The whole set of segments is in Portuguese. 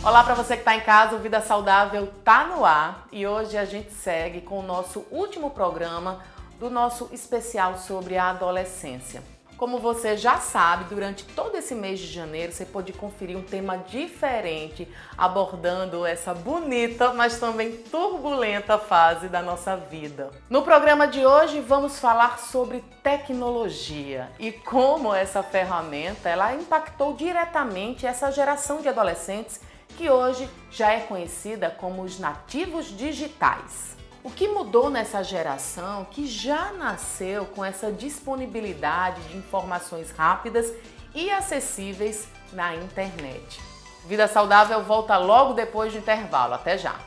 Olá para você que está em casa, o Vida Saudável tá no ar e hoje a gente segue com o nosso último programa do nosso especial sobre a adolescência. Como você já sabe, durante todo esse mês de janeiro você pode conferir um tema diferente abordando essa bonita, mas também turbulenta fase da nossa vida. No programa de hoje vamos falar sobre tecnologia e como essa ferramenta ela impactou diretamente essa geração de adolescentes que hoje já é conhecida como os nativos digitais. O que mudou nessa geração que já nasceu com essa disponibilidade de informações rápidas e acessíveis na internet? Vida Saudável volta logo depois do intervalo. Até já!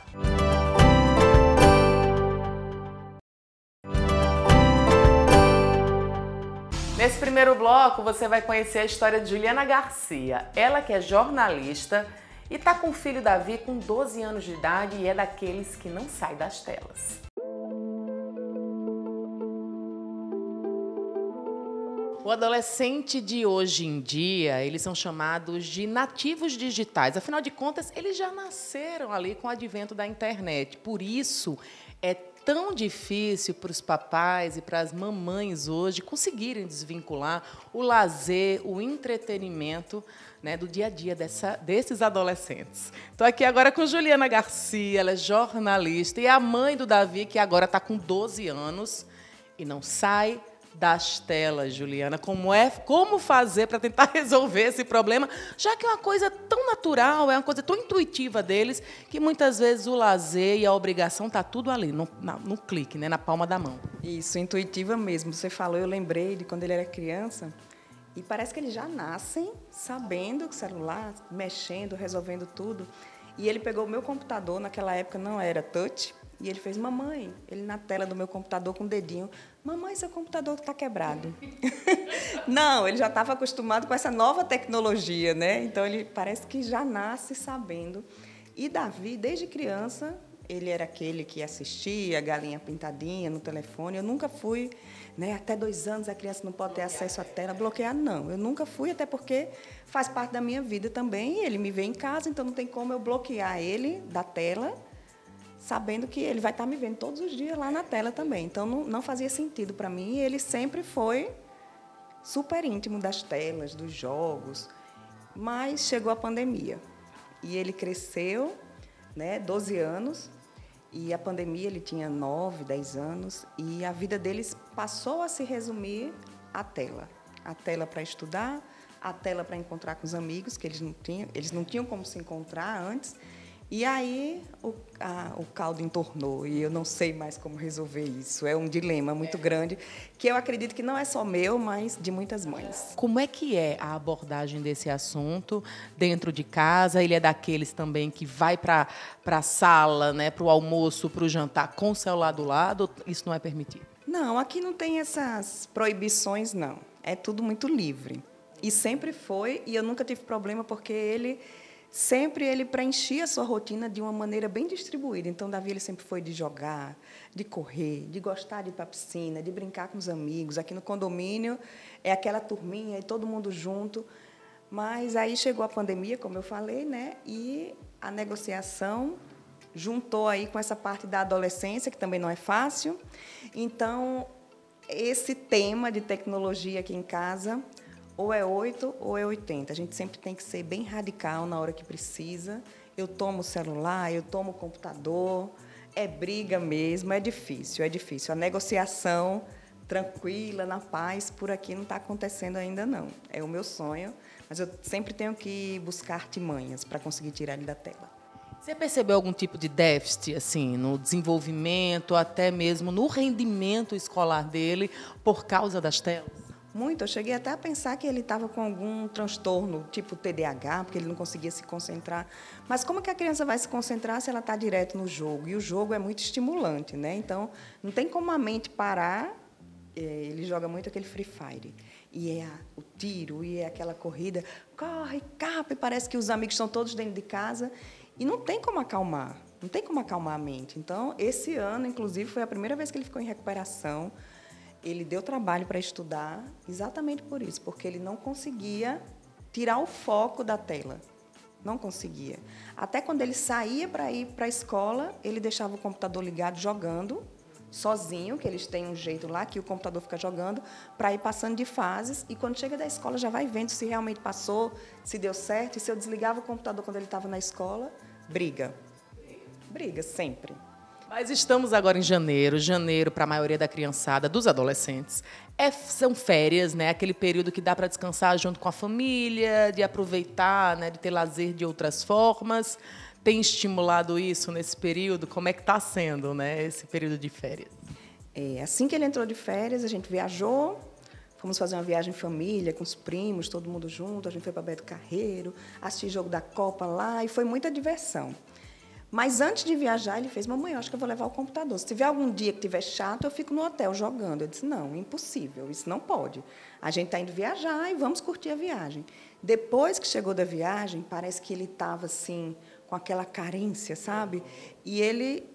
Nesse primeiro bloco você vai conhecer a história de Juliana Garcia, ela que é jornalista e tá com o filho Davi com 12 anos de idade e é daqueles que não sai das telas. O adolescente de hoje em dia, eles são chamados de nativos digitais. Afinal de contas, eles já nasceram ali com o advento da internet. Por isso, é tão difícil para os papais e para as mamães hoje conseguirem desvincular o lazer, o entretenimento, né, do dia a dia desses adolescentes. Estou aqui agora com Juliana Garcia, ela é jornalista e é a mãe do Davi, que agora está com 12 anos e não sai das telas. Juliana, como fazer para tentar resolver esse problema, já que é uma coisa tão natural, é uma coisa tão intuitiva deles, que muitas vezes o lazer e a obrigação está tudo ali, no clique, né, na palma da mão. Isso, intuitiva mesmo. Você falou, eu lembrei de quando ele era criança, e parece que eles já nascem sabendo que celular, mexendo, resolvendo tudo. E ele pegou o meu computador, naquela época não era touch, e ele fez, mamãe, ele na tela do meu computador com o dedinho, mamãe, seu computador está quebrado. Não, ele já estava acostumado com essa nova tecnologia, né? Então, ele parece que já nasce sabendo. E Davi, desde criança, ele era aquele que assistia Galinha Pintadinha no telefone. Eu nunca fui, né, até 2 anos a criança não pode ter acesso à tela, bloquear, não. Eu nunca fui, até porque faz parte da minha vida também. Ele me vê em casa, então não tem como eu bloquear ele da tela, sabendo que ele vai estar me vendo todos os dias lá na tela também. Então, não fazia sentido para mim. E ele sempre foi super íntimo das telas, dos jogos. Mas chegou a pandemia. E ele cresceu, né, 12 anos, e a pandemia ele tinha 9, 10 anos, e a vida deles passou a se resumir à tela. A tela para estudar, a tela para encontrar com os amigos, que eles não tinham como se encontrar antes. E aí o caldo entornou e eu não sei mais como resolver isso. É um dilema muito grande, que eu acredito que não é só meu, mas de muitas mães. Como é que é a abordagem desse assunto dentro de casa? Ele é daqueles também que vai para a sala, né, para o almoço, para o jantar com o celular do lado? Isso não é permitido? Não, aqui não tem essas proibições, não. É tudo muito livre. E sempre foi, e eu nunca tive problema, porque ele preenchia a sua rotina de uma maneira bem distribuída. Então, Davi ele sempre foi de jogar, de correr, de gostar de ir para a piscina, de brincar com os amigos. Aqui no condomínio é aquela turminha e todo mundo junto. Mas aí chegou a pandemia, como eu falei, né? E a negociação juntou aí com essa parte da adolescência, que também não é fácil. Então, esse tema de tecnologia aqui em casa, ou é 8 ou é 80. A gente sempre tem que ser bem radical na hora que precisa. Eu tomo o celular, eu tomo o computador. É briga mesmo, é difícil, é difícil. A negociação tranquila, na paz, por aqui não está acontecendo ainda, não. É o meu sonho, mas eu sempre tenho que buscar artimanhas para conseguir tirar ele da tela. Você percebeu algum tipo de déficit assim, no desenvolvimento, até mesmo no rendimento escolar dele, por causa das telas? Muito. Eu cheguei até a pensar que ele estava com algum transtorno, tipo TDAH, porque ele não conseguia se concentrar. Mas como que a criança vai se concentrar se ela está direto no jogo? E o jogo é muito estimulante, né? Então, não tem como a mente parar. Ele joga muito aquele Free Fire. E é o tiro, e é aquela corrida. Corre, capa, e parece que os amigos estão todos dentro de casa. E não tem como acalmar. Não tem como acalmar a mente. Então, esse ano, inclusive, foi a primeira vez que ele ficou em recuperação. Ele deu trabalho para estudar exatamente por isso, porque ele não conseguia tirar o foco da tela. não conseguia. Até quando ele saía para ir para a escola, ele deixava o computador ligado jogando, sozinho, que eles têm um jeito lá que o computador fica jogando, para ir passando de fases, e quando chega da escola já vai vendo se realmente passou, se deu certo, e se eu desligava o computador quando ele estava na escola, briga. Briga, sempre. Mas estamos agora em janeiro para a maioria da criançada, dos adolescentes. São férias, né? Aquele período que dá para descansar junto com a família, de aproveitar, né? De ter lazer de outras formas. Tem estimulado isso nesse período? Como é que está sendo, né, esse período de férias? Assim que ele entrou de férias, a gente viajou, fomos fazer uma viagem em família, com os primos, todo mundo junto, a gente foi para Beto Carreiro, assistir jogo da Copa lá, e foi muita diversão. Mas antes de viajar, ele fez: mamãe, eu acho que eu vou levar o computador. Se tiver algum dia que estiver chato, eu fico no hotel jogando. Eu disse: não, impossível, isso não pode. A gente está indo viajar e vamos curtir a viagem. Depois que chegou da viagem, parece que ele estava assim, com aquela carência, sabe? E ele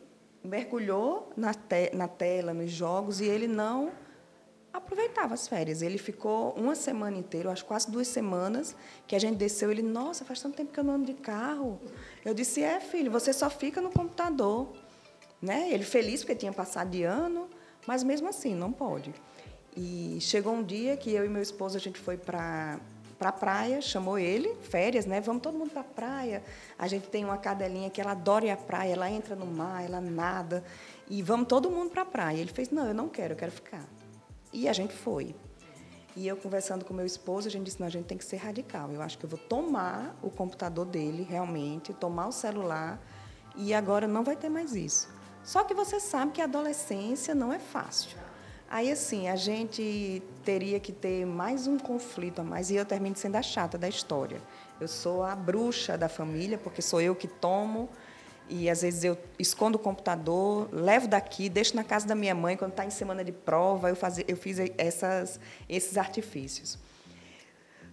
mergulhou na tela, nos jogos, e ele não aproveitava as férias. Ele ficou uma semana inteira, acho quase 2 semanas, que a gente desceu. Ele: nossa, faz tanto tempo que eu não ando de carro. Eu disse: filho, você só fica no computador. Né? Ele feliz porque tinha passado de ano, mas mesmo assim, não pode. E chegou um dia que eu e meu esposo, a gente foi para a praia, chamou ele, férias, né? Vamos todo mundo para a praia. A gente tem uma cadelinha que ela adora ir à praia, ela entra no mar, ela nada, e vamos todo mundo para a praia. Ele fez: não, eu não quero, eu quero ficar. E a gente foi. E eu, conversando com meu esposo, a gente disse: não, a gente tem que ser radical. Eu acho que eu vou tomar o computador dele, realmente, tomar o celular, e agora não vai ter mais isso. Só que você sabe que a adolescência não é fácil. Aí, assim, a gente teria que ter mais um conflito a mais, e eu termino sendo a chata da história. Eu sou a bruxa da família, porque sou eu que tomo, e às vezes eu escondo o computador, levo daqui, deixo na casa da minha mãe. Quando está em semana de prova, eu fiz esses artifícios.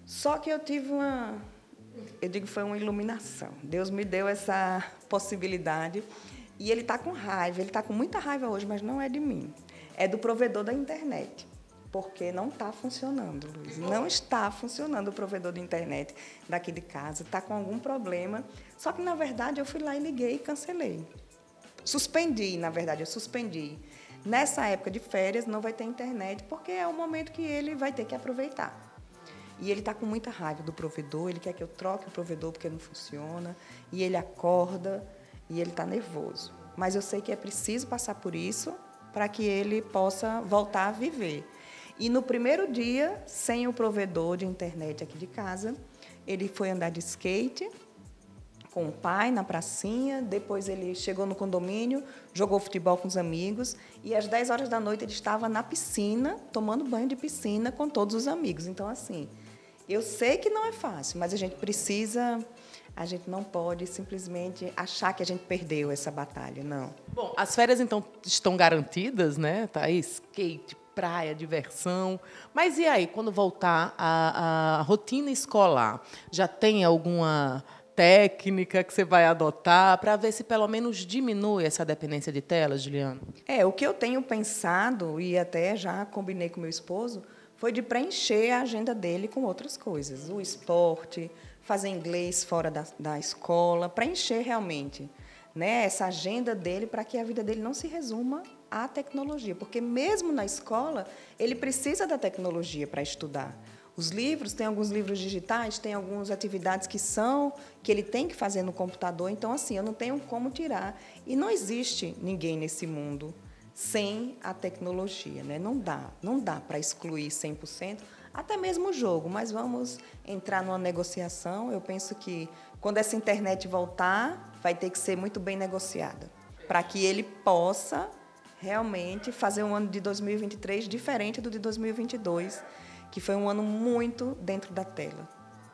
Só que eu tive foi uma iluminação. Deus me deu essa possibilidade, e ele está com raiva, ele está com muita raiva hoje, mas não é de mim. É do provedor da internet, porque não está funcionando, Luiz. Não está funcionando o provedor de internet daqui de casa, está com algum problema. Só que, na verdade, eu fui lá e liguei e cancelei. Na verdade, eu suspendi. Nessa época de férias, não vai ter internet, porque é o momento que ele vai ter que aproveitar. E ele está com muita raiva do provedor, ele quer que eu troque o provedor porque não funciona, e ele acorda, e ele está nervoso. Mas eu sei que é preciso passar por isso para que ele possa voltar a viver. E no primeiro dia, sem o provedor de internet aqui de casa, ele foi andar de skate com o pai na pracinha, depois ele chegou no condomínio, jogou futebol com os amigos, e às 10 horas da noite ele estava na piscina, tomando banho de piscina com todos os amigos. Então, assim, eu sei que não é fácil, mas a gente não pode simplesmente achar que a gente perdeu essa batalha, não. Bom, as férias, então, estão garantidas, né? Tá aí, skate, praia, diversão. Mas e aí, quando voltar a rotina escolar? Já tem alguma técnica que você vai adotar para ver se pelo menos diminui essa dependência de telas, Juliana? O que eu tenho pensado, e até já combinei com meu esposo, foi de preencher a agenda dele com outras coisas. O esporte, fazer inglês fora da escola, preencher realmente, né, essa agenda dele, para que a vida dele não se resuma à tecnologia. Porque mesmo na escola, ele precisa da tecnologia para estudar. Os livros, tem alguns livros digitais, tem algumas atividades que ele tem que fazer no computador. Então, assim, eu não tenho como tirar. E não existe ninguém nesse mundo sem a tecnologia, né? Não dá para excluir 100%, até mesmo o jogo, mas vamos entrar numa negociação. Eu penso que, quando essa internet voltar, vai ter que ser muito bem negociada, para que ele possa realmente fazer um ano de 2023 diferente do de 2022, que foi um ano muito dentro da tela.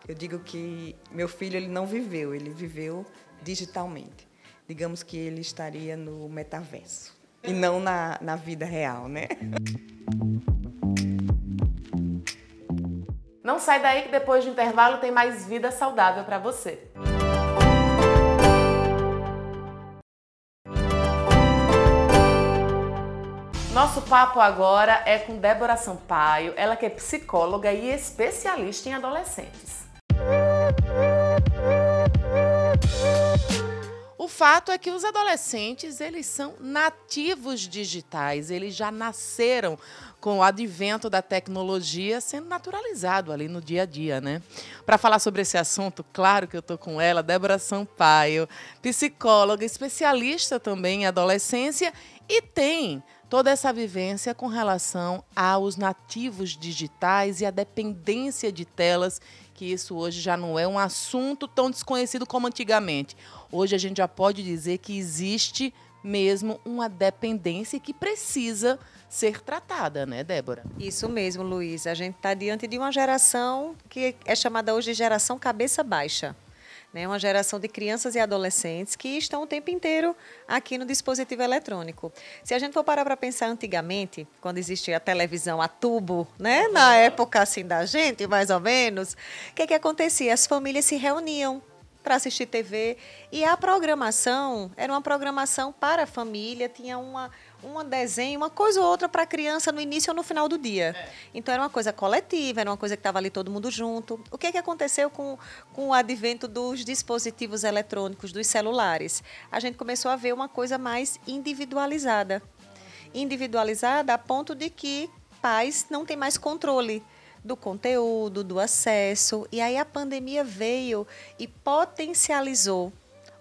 Eu digo que meu filho ele não viveu, ele viveu digitalmente. Digamos que ele estaria no metaverso, e não na vida real, né? Não sai daí que depois do intervalo tem mais vida saudável para você. Nosso papo agora é com Débora Sampaio, ela que é psicóloga e especialista em adolescentes. fato é que os adolescentes, eles são nativos digitais, eles já nasceram com o advento da tecnologia sendo naturalizado ali no dia a dia, né? Para falar sobre esse assunto, claro que eu estou com ela, Débora Sampaio, psicóloga, especialista também em adolescência e tem toda essa vivência com relação aos nativos digitais e a dependência de telas, que isso hoje já não é um assunto tão desconhecido como antigamente. Hoje a gente já pode dizer que existe mesmo uma dependência que precisa ser tratada, né, Débora? Isso mesmo, Luísa. A gente está diante de uma geração que é chamada hoje de geração cabeça baixa. Né? Uma geração de crianças e adolescentes que estão o tempo inteiro aqui no dispositivo eletrônico. Se a gente for parar para pensar antigamente, quando existia a televisão a tubo, né? Na época assim da gente, mais ou menos, o que acontecia? As famílias se reuniam para assistir TV e a programação era uma programação para a família, tinha um desenho, uma coisa ou outra para a criança no início ou no final do dia. Então, era uma coisa coletiva, era uma coisa que estava ali todo mundo junto. O que aconteceu com o advento dos dispositivos eletrônicos, dos celulares? A gente começou a ver uma coisa mais individualizada. Individualizada a ponto de que pais não têm mais controle do conteúdo, do acesso. E aí a pandemia veio e potencializou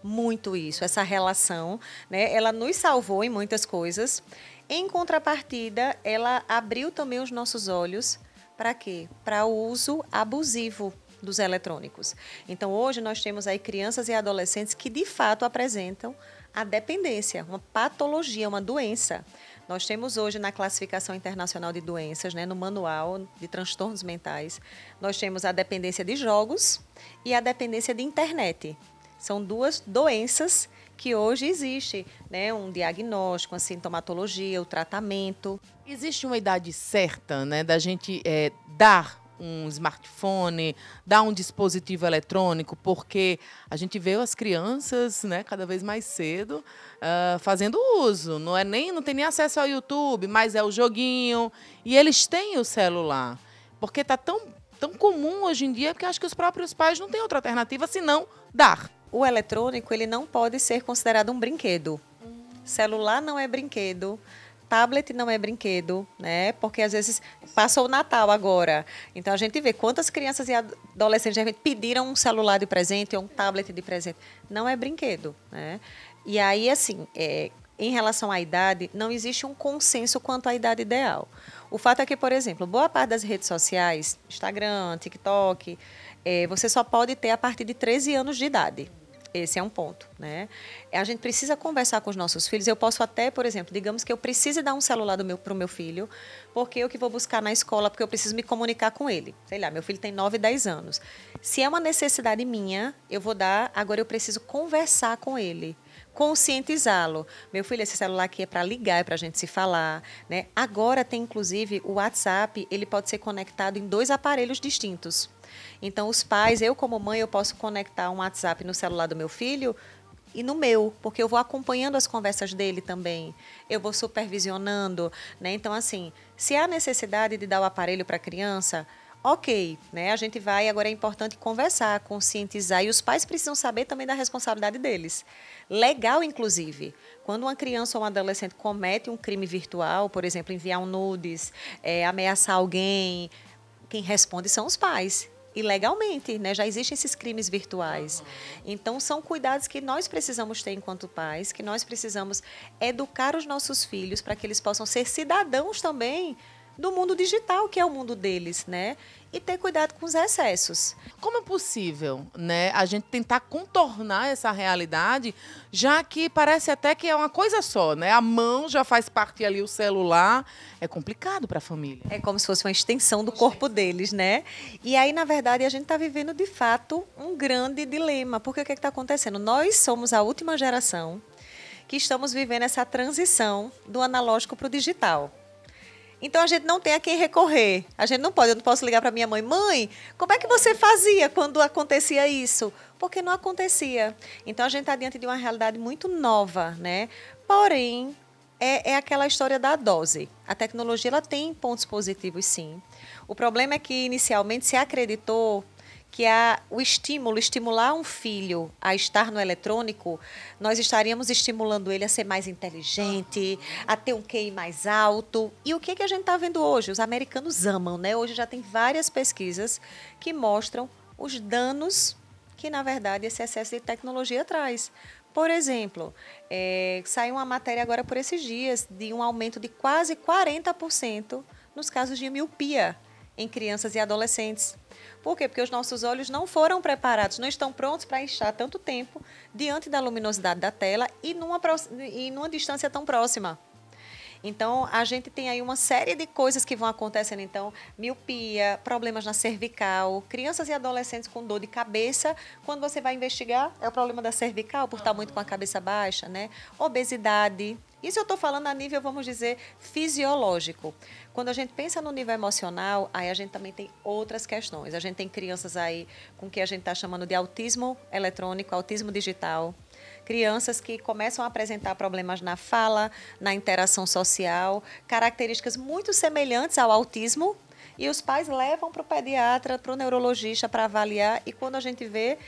muito isso, essa relação, né? Ela nos salvou em muitas coisas. Em contrapartida, ela abriu também os nossos olhos para quê? Para o uso abusivo dos eletrônicos. Então, hoje nós temos aí crianças e adolescentes que, de fato, apresentam a dependência, uma patologia, uma doença. Nós temos hoje na classificação internacional de doenças, né, no manual de transtornos mentais, nós temos a dependência de jogos e a dependência de internet. São duas doenças que hoje existe, né, um diagnóstico, a sintomatologia, o tratamento. Existe uma idade certa, né, da gente dar um smartphone, dar um dispositivo eletrônico, porque a gente vê as crianças, né, cada vez mais cedo fazendo uso. Não tem nem acesso ao YouTube, mas é o joguinho. E eles têm o celular. Porque está tão comum hoje em dia, porque acho que os próprios pais não têm outra alternativa senão dar. O eletrônico, ele não pode ser considerado um brinquedo. Celular não é brinquedo. Tablet não é brinquedo, né? Porque às vezes passou o Natal agora. Então a gente vê quantas crianças e adolescentes de repente pediram um celular de presente ou um tablet de presente. Não é brinquedo, né? E aí, assim, em relação à idade, não existe um consenso quanto à idade ideal. O fato é que, por exemplo, boa parte das redes sociais, Instagram, TikTok, você só pode ter a partir de 13 anos de idade. Esse é um ponto, né? A gente precisa conversar com os nossos filhos. Eu posso até, por exemplo, digamos que eu precise dar um celular para o meu filho, porque eu que vou buscar na escola, porque eu preciso me comunicar com ele. Sei lá, meu filho tem 9, 10 anos. Se é uma necessidade minha, eu vou dar, agora eu preciso conversar com ele, conscientizá-lo. Meu filho, esse celular aqui é para ligar, é para a gente se falar, né? Agora tem, inclusive, o WhatsApp, ele pode ser conectado em 2 aparelhos distintos. Então, os pais, eu como mãe, eu posso conectar um WhatsApp no celular do meu filho e no meu, porque eu vou acompanhando as conversas dele também, eu vou supervisionando, né? Então, assim, se há necessidade de dar o aparelho para a criança, ok, né? A gente vai, agora é importante conversar, conscientizar, e os pais precisam saber também da responsabilidade deles. Legal, inclusive, quando uma criança ou um adolescente comete um crime virtual, por exemplo, enviar um nudes, ameaçar alguém, quem responde são os pais. E legalmente, né? Já existem esses crimes virtuais. Então, são cuidados que nós precisamos ter enquanto pais, que nós precisamos educar os nossos filhos para que eles possam ser cidadãos também do mundo digital, que é o mundo deles, né? E ter cuidado com os excessos. Como é possível, né, a gente tentar contornar essa realidade, já que parece até que é uma coisa só, né? A mão já faz parte ali, o celular. É complicado para a família. É como se fosse uma extensão do corpo deles, né? E aí, na verdade, a gente está vivendo, de fato, um grande dilema. Porque o que está acontecendo? Nós somos a última geração que estamos vivendo essa transição do analógico para o digital. Então, a gente não tem a quem recorrer. Eu não posso ligar para minha mãe. Mãe, como é que você fazia quando acontecia isso? Porque não acontecia. Então, a gente está diante de uma realidade muito nova, né? Porém, é aquela história da dose. A tecnologia ela tem pontos positivos, sim. O problema é que, inicialmente, se acreditou que o estímulo, estimular um filho a estar no eletrônico, nós estaríamos estimulando ele a ser mais inteligente, a ter um QI mais alto. E o que a gente está vendo hoje? Os americanos amam, né? Hoje já tem várias pesquisas que mostram os danos que, na verdade, esse excesso de tecnologia traz. Por exemplo, saiu uma matéria agora por esses dias de um aumento de quase 40% nos casos de miopia em crianças e adolescentes. Por quê? Porque os nossos olhos não foram preparados, não estão prontos para estar tanto tempo diante da luminosidade da tela e numa distância tão próxima. Então, a gente tem aí uma série de coisas que vão acontecendo. Então, miopia, problemas na cervical, crianças e adolescentes com dor de cabeça. Quando você vai investigar, é o problema da cervical, por estar muito com a cabeça baixa, né? Obesidade. Isso eu estou falando a nível, vamos dizer, fisiológico. Quando a gente pensa no nível emocional, aí a gente também tem outras questões. A gente tem crianças aí com o que a gente está chamando de autismo eletrônico, autismo digital. Crianças que começam a apresentar problemas na fala, na interação social, características muito semelhantes ao autismo, e os pais levam para o pediatra, para o neurologista para avaliar, e quando a gente vê,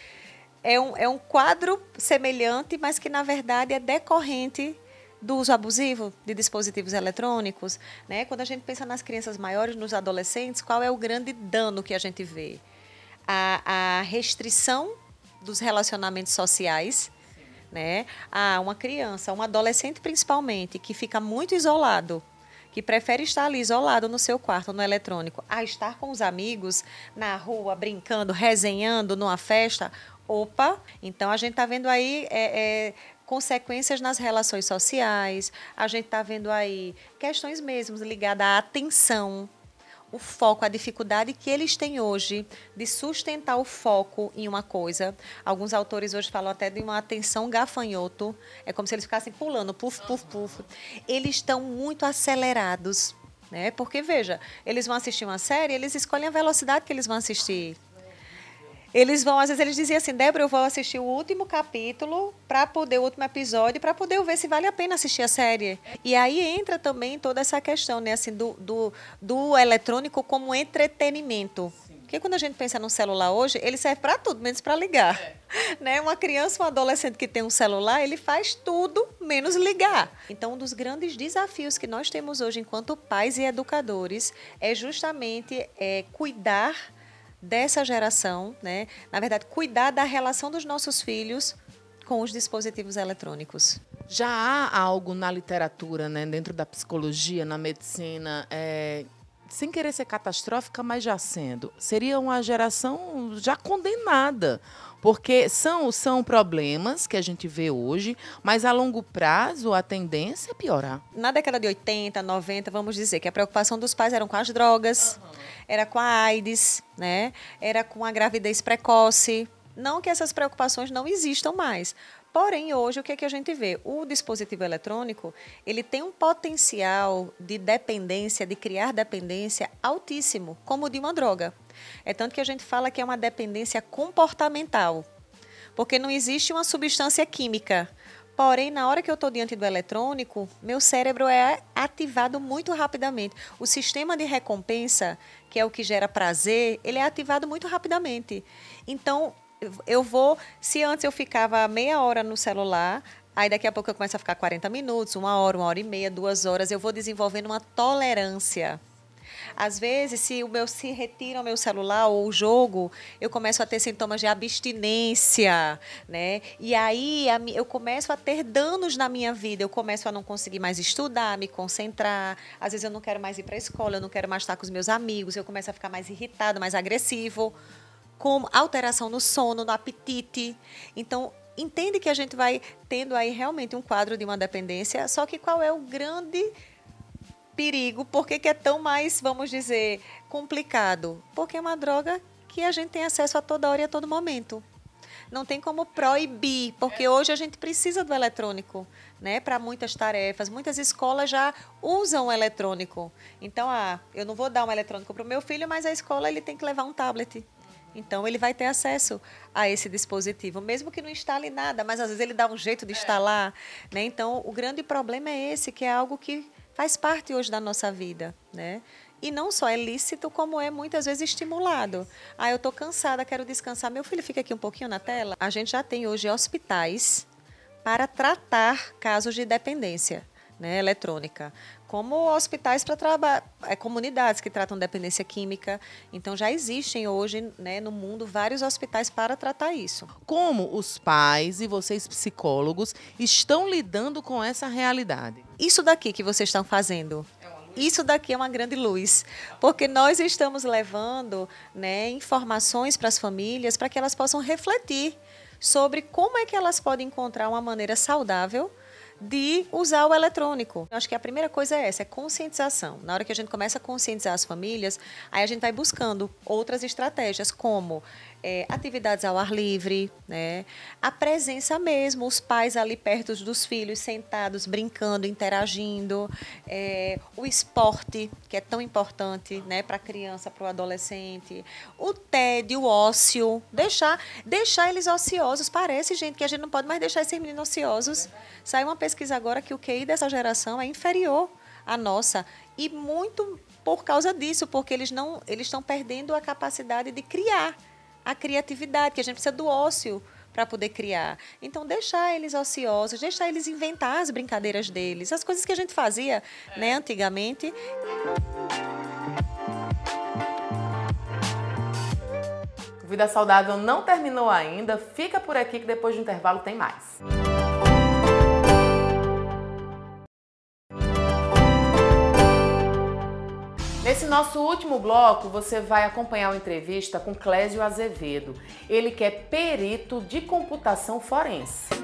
é um quadro semelhante, mas que, na verdade, é decorrente do uso abusivo de dispositivos eletrônicos, né? Quando a gente pensa nas crianças maiores, nos adolescentes, qual é o grande dano que a gente vê? A restrição dos relacionamentos sociais, né? Uma criança, um adolescente principalmente, que fica muito isolado, que prefere estar ali isolado no seu quarto, no eletrônico, a estar com os amigos na rua, brincando, resenhando, numa festa. Opa! Então, a gente está vendo aí consequências nas relações sociais, a gente está vendo aí questões mesmo ligadas à atenção, o foco, a dificuldade que eles têm hoje de sustentar o foco em uma coisa. Alguns autores hoje falam até de uma atenção gafanhoto. É como se eles ficassem pulando, puf, puf, puf. Eles estão muito acelerados, né? Porque, veja, eles vão assistir uma série, eles escolhem a velocidade que eles vão assistir. Eles vão, às vezes, eles diziam assim, Débora, eu vou assistir o último capítulo, o último episódio, para poder ver se vale a pena assistir a série. E aí entra também toda essa questão, né, assim, do eletrônico como entretenimento. Sim. Porque quando a gente pensa no celular hoje, ele serve para tudo, menos para ligar. Né? Uma criança, um adolescente que tem um celular, ele faz tudo menos ligar. Então, um dos grandes desafios que nós temos hoje, enquanto pais e educadores, é justamente cuidar dessa geração, né? Na verdade, cuidar da relação dos nossos filhos com os dispositivos eletrônicos. Já há algo na literatura, né, dentro da psicologia, na medicina, sem querer ser catastrófica, mas já sendo. Seria uma geração já condenada, porque são problemas que a gente vê hoje, mas a longo prazo a tendência é piorar. Na década de 80, 90, vamos dizer que a preocupação dos pais era com as drogas, era com a AIDS, né? Era com a gravidez precoce. Não que essas preocupações não existam mais. Porém, hoje, o que é que a gente vê? O dispositivo eletrônico, ele tem um potencial de dependência, de criar dependência altíssimo, como o de uma droga. É tanto que a gente fala que é uma dependência comportamental, porque não existe uma substância química. Porém, na hora que eu estou diante do eletrônico, meu cérebro é ativado muito rapidamente. O sistema de recompensa, que é o que gera prazer, ele é ativado muito rapidamente. Então, se antes eu ficava meia hora no celular, aí daqui a pouco eu começo a ficar 40 minutos, 1 hora e meia, 2 horas, eu vou desenvolvendo uma tolerância. Às vezes, se retira o meu celular ou o jogo, eu começo a ter sintomas de abstinência, né? E aí eu começo a ter danos na minha vida, eu começo a não conseguir mais estudar, me concentrar, às vezes eu não quero mais ir para a escola, eu não quero mais estar com os meus amigos, eu começo a ficar mais irritado, mais agressivo, com alteração no sono, no apetite. Então, entende que a gente vai tendo aí realmente um quadro de uma dependência, só que qual é o grande perigo? Por que é tão mais, vamos dizer, complicado? Porque é uma droga que a gente tem acesso a toda hora e a todo momento. Não tem como proibir, porque hoje a gente precisa do eletrônico, né, para muitas tarefas. Muitas escolas já usam o eletrônico. Então, eu não vou dar um eletrônico para o meu filho, mas a escola ele tem que levar um tablet. Então, ele vai ter acesso a esse dispositivo, mesmo que não instale nada, mas às vezes ele dá um jeito de instalar, né? Então, o grande problema é esse, que é algo que faz parte hoje da nossa vida, né? E não só é lícito, como é muitas vezes estimulado. Ah, eu estou cansada, quero descansar. Meu filho, fica aqui um pouquinho na tela. A gente já tem hoje hospitais para tratar casos de dependência, né, eletrônica, como hospitais para trabalhar, comunidades que tratam dependência química. Então, já existem hoje, né, no mundo vários hospitais para tratar isso. Como os pais e vocês psicólogos estão lidando com essa realidade? Isso daqui que vocês estão fazendo, isso daqui é uma grande luz, porque nós estamos levando, né, informações para as famílias para que elas possam refletir sobre como é que elas podem encontrar uma maneira saudável de usar o eletrônico. Eu acho que a primeira coisa é essa, é conscientização. Na hora que a gente começa a conscientizar as famílias, aí a gente vai buscando outras estratégias, como atividades ao ar livre, né? A presença mesmo, os pais ali perto dos filhos, sentados, brincando, interagindo, o esporte, que é tão importante, né, para a criança, para o adolescente, o tédio, o ócio, deixar eles ociosos. Parece, gente, que a gente não pode mais deixar esses meninos ociosos. Saiu uma pesquisa agora que o QI dessa geração é inferior à nossa, e muito por causa disso, porque eles estão perdendo a capacidade de criar, a criatividade, que a gente precisa do ócio para poder criar. Então, deixar eles ociosos, deixar eles inventar as brincadeiras deles, as coisas que a gente fazia, né, antigamente. Vida Saudável não terminou ainda, fica por aqui que depois do intervalo tem mais. Nesse nosso último bloco, você vai acompanhar uma entrevista com Clésio Azevedo. Ele que é perito de computação forense.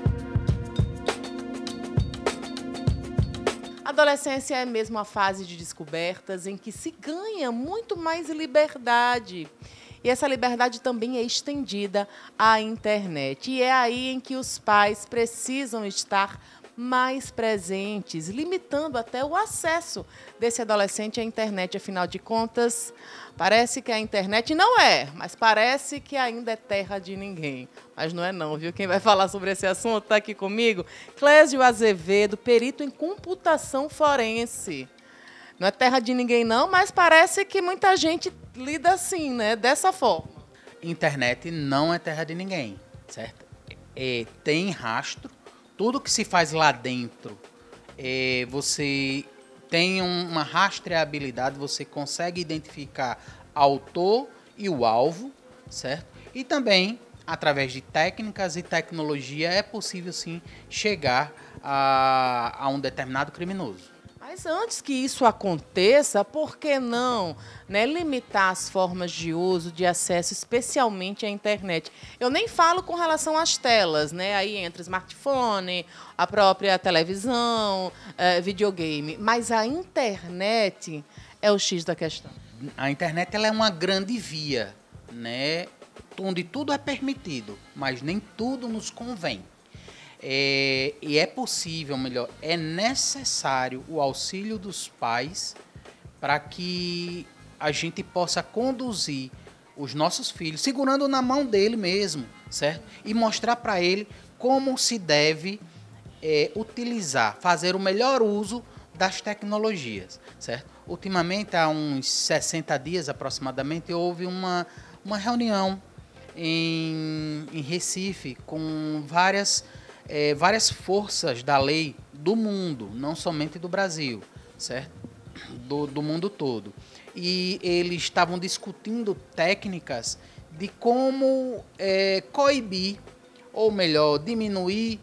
A adolescência é mesmo a fase de descobertas em que se ganha muito mais liberdade. E essa liberdade também é estendida à internet. E é aí em que os pais precisam estar mais presentes, limitando até o acesso desse adolescente à internet. Afinal de contas, parece que a internet não é, mas parece que ainda é terra de ninguém. Mas não é não, viu? Quem vai falar sobre esse assunto está aqui comigo, Clésio Azevedo, perito em computação forense. Não é terra de ninguém não, mas parece que muita gente lida assim, né? Dessa forma. Internet não é terra de ninguém, certo? Tem rastro. Tudo que se faz lá dentro, você tem uma rastreabilidade, você consegue identificar autor e o alvo, certo? E também, através de técnicas e tecnologia, é possível, sim, chegar a um determinado criminoso. Mas antes que isso aconteça, por que não, né, limitar as formas de uso, de acesso, especialmente à internet? Eu nem falo com relação às telas, né? Aí entra smartphone, a própria televisão, videogame. Mas a internet é o X da questão. A internet ela é uma grande via, né, onde tudo é permitido, mas nem tudo nos convém. E é possível, melhor, é necessário o auxílio dos pais para que a gente possa conduzir os nossos filhos, segurando na mão dele mesmo, certo? E mostrar para ele como se deve utilizar, fazer o melhor uso das tecnologias, certo? Ultimamente, há uns 60 dias aproximadamente, houve uma reunião em Recife com várias forças da lei do mundo, não somente do Brasil, certo? Do mundo todo. E eles estavam discutindo técnicas de como coibir, ou melhor, diminuir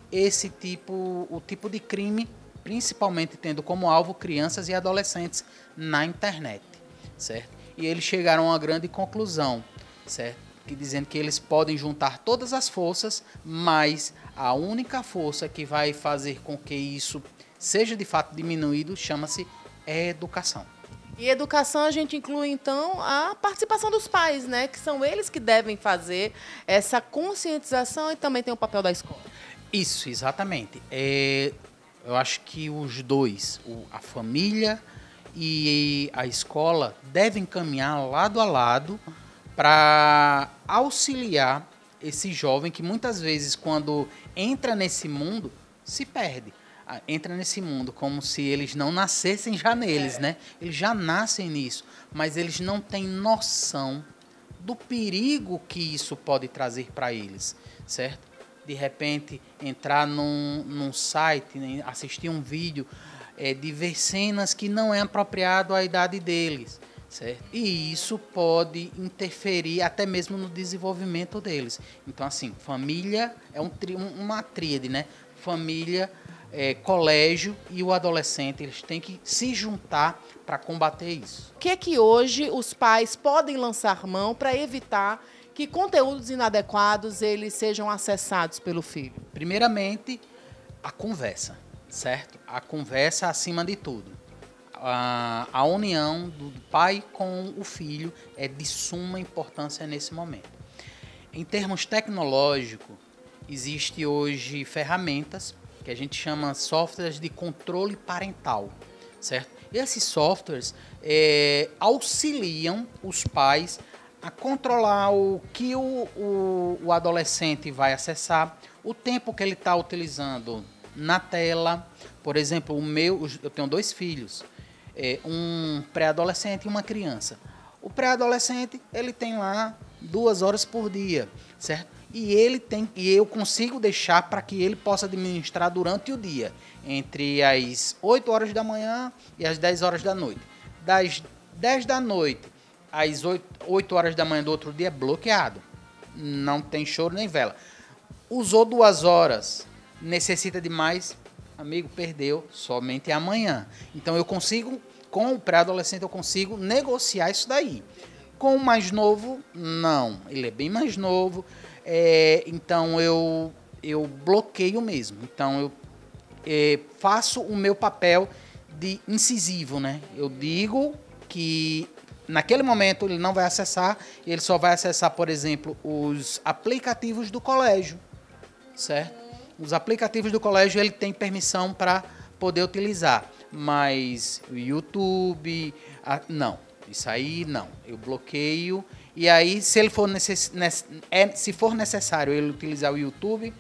o tipo de crime, principalmente tendo como alvo crianças e adolescentes na internet, certo? E eles chegaram a uma grande conclusão, certo? Dizendo que eles podem juntar todas as forças, mas a única força que vai fazer com que isso seja de fato diminuído chama-se educação. E educação a gente inclui, então, a participação dos pais, né? Que são eles que devem fazer essa conscientização, e também tem o papel da escola. Isso, exatamente. Eu acho que os dois, a família e a escola, devem caminhar lado a lado para auxiliar esse jovem que muitas vezes, quando entra nesse mundo, se perde. entra nesse mundo como se eles não nascessem já neles, né? Eles já nascem nisso, mas eles não têm noção do perigo que isso pode trazer para eles, certo? De repente, entrar num site, né, assistir um vídeo, de ver cenas que não é apropriado à idade deles, certo? E isso pode interferir até mesmo no desenvolvimento deles. Então, assim, família é uma tríade, né? Família, colégio e o adolescente, eles têm que se juntar para combater isso. O que é que hoje os pais podem lançar mão para evitar que conteúdos inadequados eles sejam acessados pelo filho? Primeiramente, a conversa, certo? A conversa acima de tudo. A união do pai com o filho é de suma importância nesse momento. Em termos tecnológicos, existe hoje ferramentas que a gente chama softwares de controle parental, certo? Esses softwares auxiliam os pais a controlar o que o adolescente vai acessar, o tempo que ele está utilizando na tela. Por exemplo, eu tenho 2 filhos, um pré-adolescente e uma criança. O pré-adolescente, ele tem lá 2 horas por dia, certo? E eu consigo deixar para que ele possa administrar durante o dia, entre as 8 horas da manhã e as 10 horas da noite. Das 10 da noite às 8 horas da manhã do outro dia é bloqueado. Não tem choro nem vela. Usou 2 horas, necessita de mais, amigo, perdeu, somente amanhã. Então eu consigo, com o pré-adolescente, eu consigo negociar isso daí. Com o mais novo, não. Ele é bem mais novo. Então eu bloqueio mesmo. Então eu faço o meu papel de incisivo, né? Eu digo que naquele momento ele não vai acessar, ele só vai acessar, por exemplo, os aplicativos do colégio, certo? Os aplicativos do colégio ele tem permissão para poder utilizar, mas o YouTube, não. Isso aí não. Eu bloqueio. E aí, se for necessário ele utilizar o YouTube,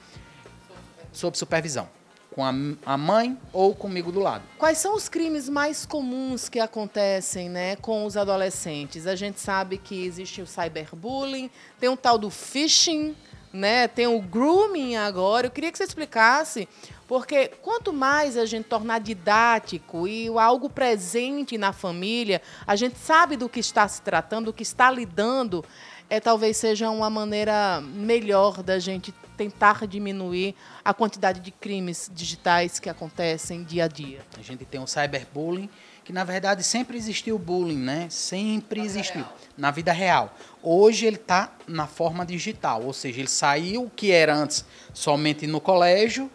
sob supervisão, com a mãe ou comigo do lado. Quais são os crimes mais comuns que acontecem, né, com os adolescentes? A gente sabe que existe o cyberbullying, tem um tal do phishing, né, tem o grooming agora. Eu queria que você explicasse, porque quanto mais a gente tornar didático e algo presente na família, a gente sabe do que está se tratando, do que está lidando, talvez seja uma maneira melhor da gente tentar diminuir a quantidade de crimes digitais que acontecem dia a dia. A gente tem o cyberbullying, que na verdade sempre existiu bullying, né? Sempre existiu. Na vida real. Hoje ele está na forma digital, ou seja, ele saiu, que era antes somente no colégio,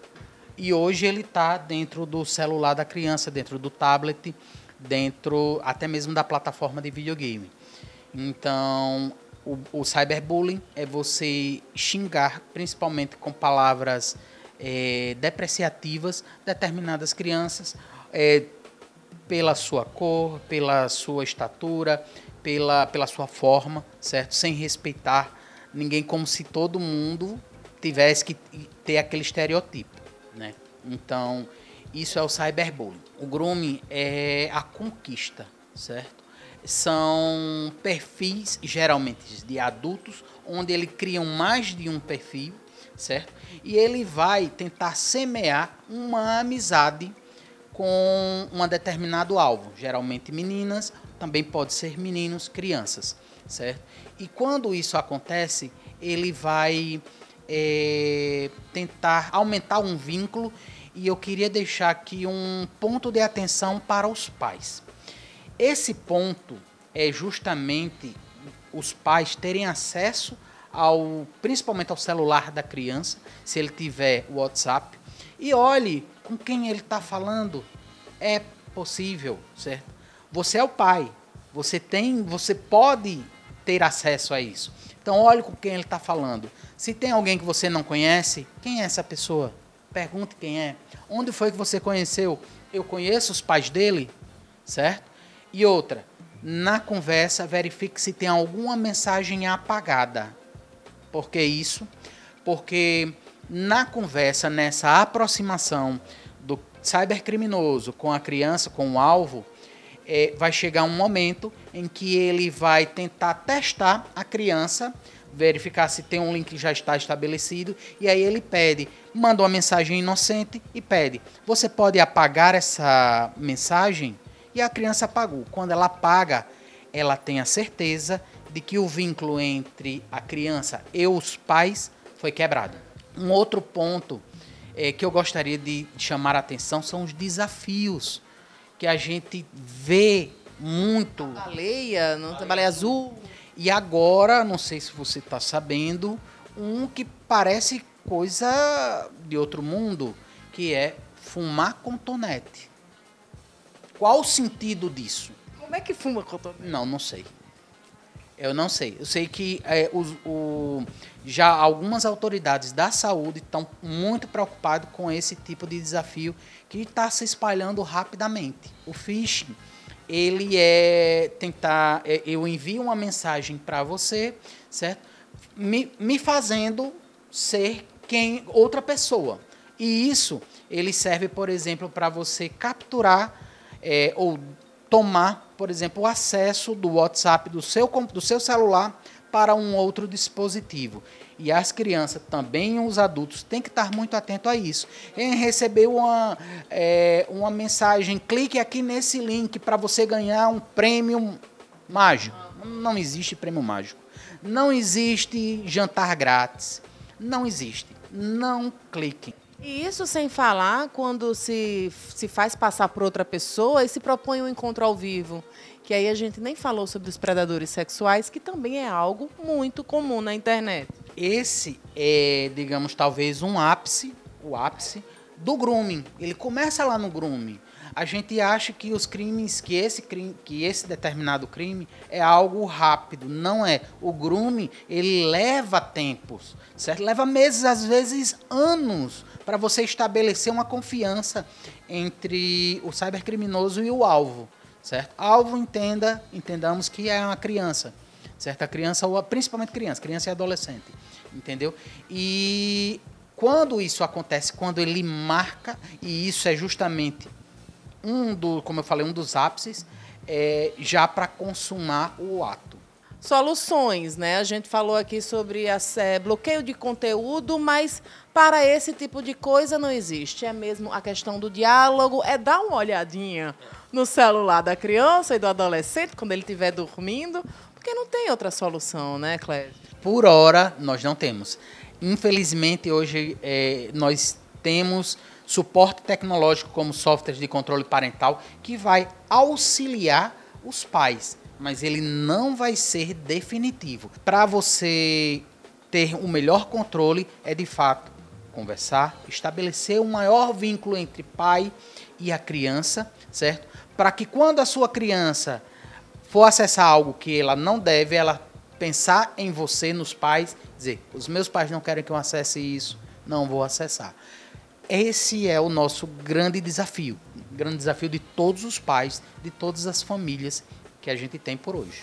e hoje ele está dentro do celular da criança, dentro do tablet, dentro até mesmo da plataforma de videogame. Então, o cyberbullying é você xingar, principalmente com palavras depreciativas, determinadas crianças, pela sua cor, pela sua estatura, pela sua forma, certo? Sem respeitar ninguém, como se todo mundo tivesse que ter aquele estereotipo, né? Então, isso é o cyberbullying. O grooming é a conquista, certo? São perfis, geralmente, de adultos, onde ele cria mais de um perfil, certo? E ele vai tentar semear uma amizade com um determinado alvo, geralmente meninas, também pode ser meninos, crianças, certo? E quando isso acontece, ele vai tentar aumentar um vínculo, e eu queria deixar aqui um ponto de atenção para os pais. Esse ponto é justamente os pais terem acesso principalmente ao celular da criança, se ele tiver o WhatsApp, e olhe com quem ele está falando. É possível, certo? Você é o pai, você pode ter acesso a isso. Então olhe com quem ele está falando. Se tem alguém que você não conhece, quem é essa pessoa? Pergunte quem é. Onde foi que você conheceu? Eu conheço os pais dele, certo? E outra, na conversa, verifique se tem alguma mensagem apagada. Por que isso? Porque na conversa, nessa aproximação do cybercriminoso com a criança, com o alvo, vai chegar um momento em que ele vai tentar testar a criança, verificar se tem um link que já está estabelecido, e aí ele manda uma mensagem inocente e pede: você pode apagar essa mensagem? E a criança apagou. Quando ela apaga, ela tem a certeza de que o vínculo entre a criança e os pais foi quebrado. Um outro ponto que eu gostaria de chamar a atenção são os desafios que a gente vê muito. Baleia, não tem baleia azul. E agora, não sei se você está sabendo, um que parece coisa de outro mundo, que é fumar cotonete. Qual o sentido disso? Como é que fuma cotonete? Não sei. Eu não sei. Eu sei que já algumas autoridades da saúde estão muito preocupadas com esse tipo de desafio que está se espalhando rapidamente. O phishing, ele tentar... eu envio uma mensagem para você, certo? Me fazendo ser outra pessoa. E isso, ele serve, por exemplo, para você capturar ou tomar, por exemplo, o acesso do WhatsApp do seu celular para um outro dispositivo. E as crianças, também os adultos, têm que estar muito atentos a isso. Em receber uma mensagem, clique aqui nesse link para você ganhar um prêmio mágico. Não existe prêmio mágico. Não existe jantar grátis. Não existe. Não cliquem. E isso sem falar quando se faz passar por outra pessoa e se propõe um encontro ao vivo. Que aí a gente nem falou sobre os predadores sexuais, que também é algo muito comum na internet. Esse é, digamos, talvez o ápice do grooming. Ele começa lá no grooming. A gente acha que os crimes, que esse determinado crime é algo rápido. Não é. O grooming, ele leva tempos, certo? Leva meses, às vezes anos, para você estabelecer uma confiança entre o cybercriminoso e o alvo, certo? Alvo, entendamos que é uma criança, certo? A criança, principalmente criança e adolescente, entendeu? E quando isso acontece, quando ele marca, e isso é justamente como eu falei, um dos ápices, já para consumar o ato. Soluções, né? A gente falou aqui sobre bloqueio de conteúdo, mas para esse tipo de coisa não existe. É mesmo a questão do diálogo, dar uma olhadinha no celular da criança e do adolescente quando ele estiver dormindo, porque não tem outra solução, né, Clésia? Por hora, nós não temos. Infelizmente, hoje nós temos suporte tecnológico como softwares de controle parental que vai auxiliar os pais, mas ele não vai ser definitivo. Para você ter um melhor controle, de fato conversar, estabelecer um maior vínculo entre pai e a criança, certo? Para que quando a sua criança for acessar algo que ela não deve, ela pensar em você, nos pais, dizer: os meus pais não querem que eu acesse isso, não vou acessar. Esse é o nosso grande desafio de todos os pais, de todas as famílias que a gente tem por hoje.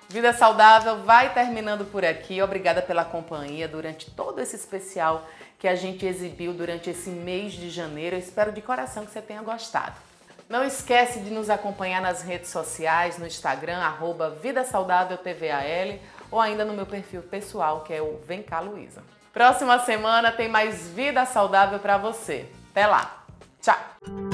Vida Saudável vai terminando por aqui. Obrigada pela companhia durante todo esse especial que a gente exibiu durante esse mês de janeiro. Eu espero de coração que você tenha gostado. Não esquece de nos acompanhar nas redes sociais, no Instagram, @VidaSaudávelTVAL, ou ainda no meu perfil pessoal, que é o Vem Cá Luísa. Próxima semana tem mais Vida Saudável para você. Até lá. Tchau!